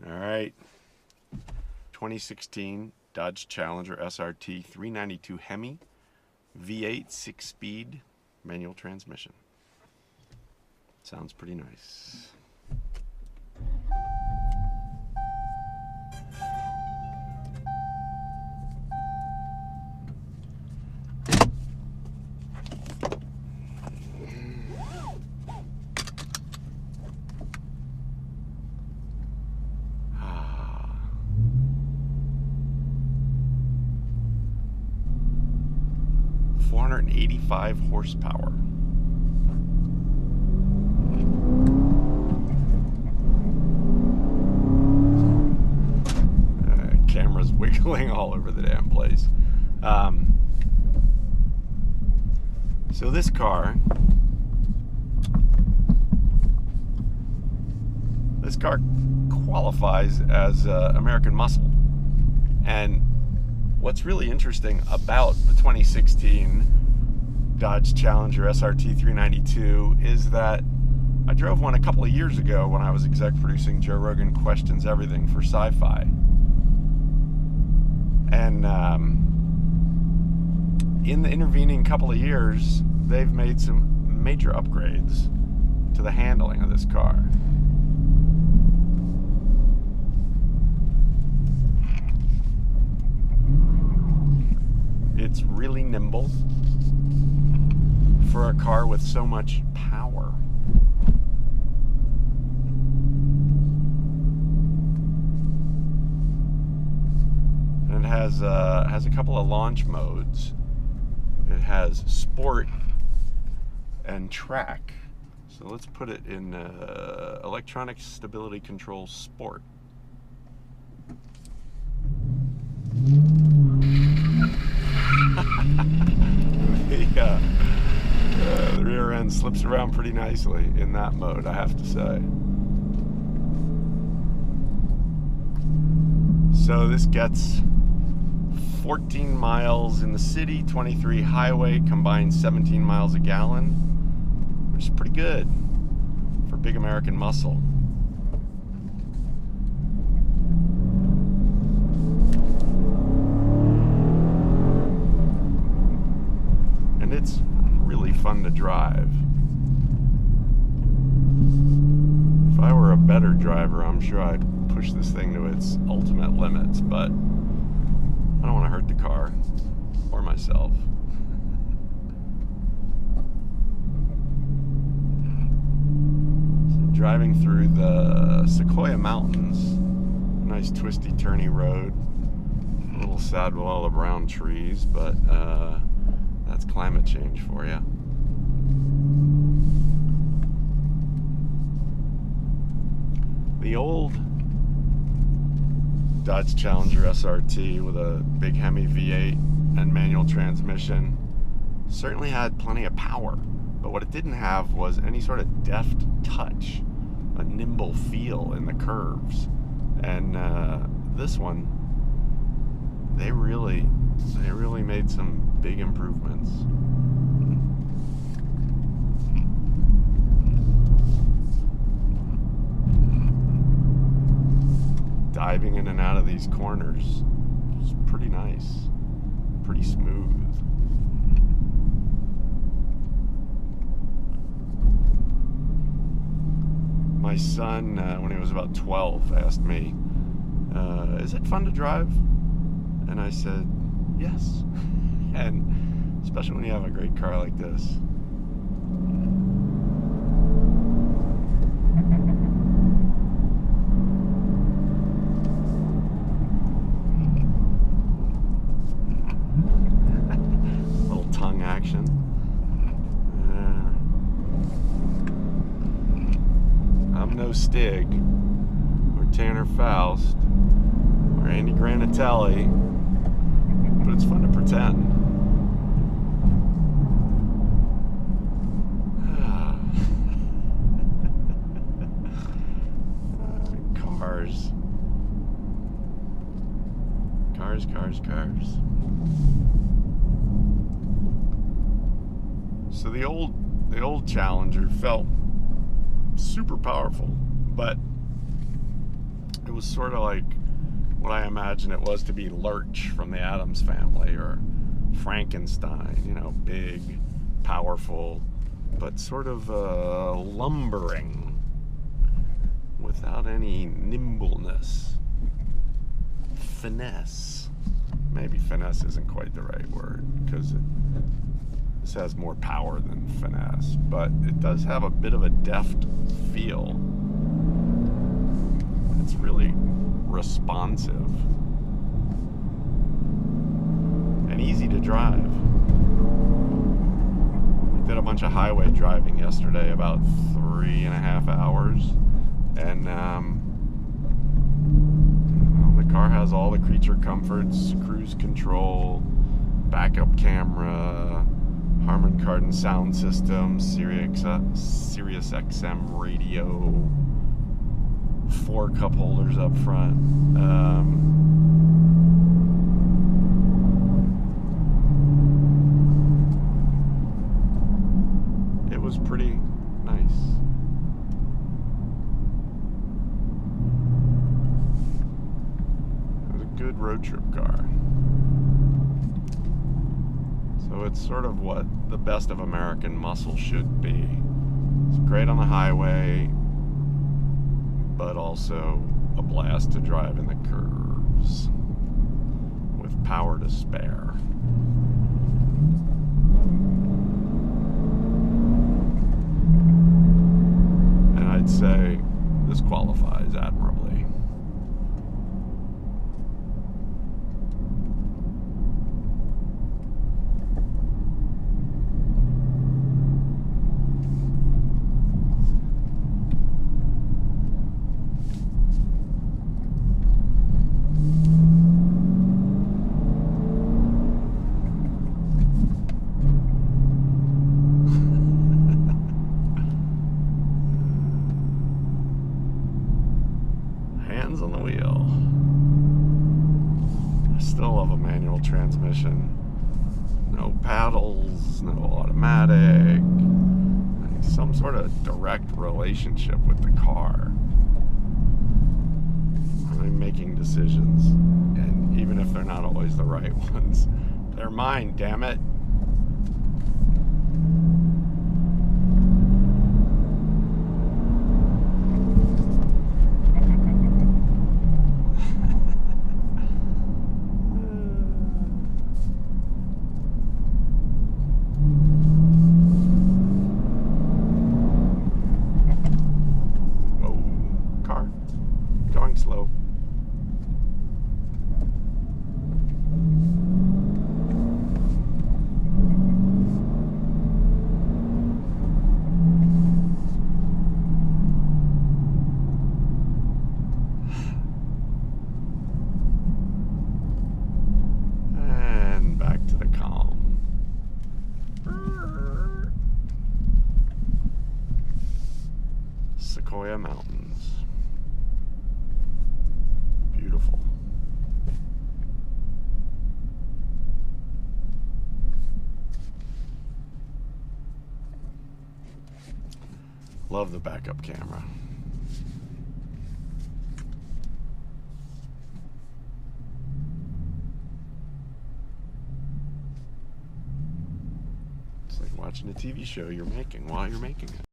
All right, 2016 Dodge Challenger SRT 392 Hemi V8 6-speed manual transmission. Sounds pretty nice. Ah. 485 horsepower. Camera's wiggling all over the damn place. So this car qualifies as American muscle. And what's really interesting about the 2016 Dodge Challenger SRT 392 is that I drove one a couple of years ago when I was exec producing Joe Rogan Questions Everything for Sci-Fi. And in the intervening couple of years, they've made some major upgrades to the handling of this car. It's really nimble for a car with so much power. And it has a couple of launch modes. It has Sport and Track. So let's put it in Electronic Stability Control Sport. The rear end slips around pretty nicely in that mode, I have to say. So this gets 14 miles in the city, 23 highway, combined 17 miles a gallon, which is pretty good for big American muscle. And it's really fun to drive. If I were a better driver, I'm sure I'd push this thing to its ultimate limits, but I don't want to hurt the car or myself. So driving through the Sequoia Mountains, nice twisty turny road, a little sad with all the brown trees, but that's climate change for you. The old Dodge Challenger SRT with a big Hemi V8 and manual transmission certainly had plenty of power, but what it didn't have was any sort of deft touch, a nimble feel in the curves. And this one, they really made some big improvements. Diving in and out of these corners is pretty nice, pretty smooth. My son, when he was about 12, asked me, is it fun to drive? And I said, yes. And especially when you have a great car like this. Little tongue action. I'm no Stig, or Tanner Faust, or Andy Granatelli, but it's fun to pretend. Cars. So the old Challenger felt super powerful, but It was sort of like what I imagine it was to be Lurch from the Addams Family, or Frankenstein, you know, big, powerful, but sort of lumbering without any nimbleness. Finesse. Maybe finesse isn't quite the right word, because this has more power than finesse, but it does have a bit of a deft feel. It's really responsive and easy to drive. I did a bunch of highway driving yesterday, about 3.5 hours, and well, the car has all the creature comforts: cruise control, backup camera, Harman Kardon sound system, Sirius XM radio, 4 cup holders up front. It was pretty nice. It was a good road trip car. So it's sort of what the best of American muscle should be. It's great on the highway, but also a blast to drive in the curves with power to spare. And I'd say this qualifies admirably. Hands on the wheel. I still love a manual transmission. No paddles, no automatic. Some sort of direct relationship with the car. I'm making decisions, and even if they're not always the right ones, they're mine, damn it. Going slow. And back to the calm. Sequoia Mountains. Beautiful. Love the backup camera. It's like watching a TV show you're making while you're making it.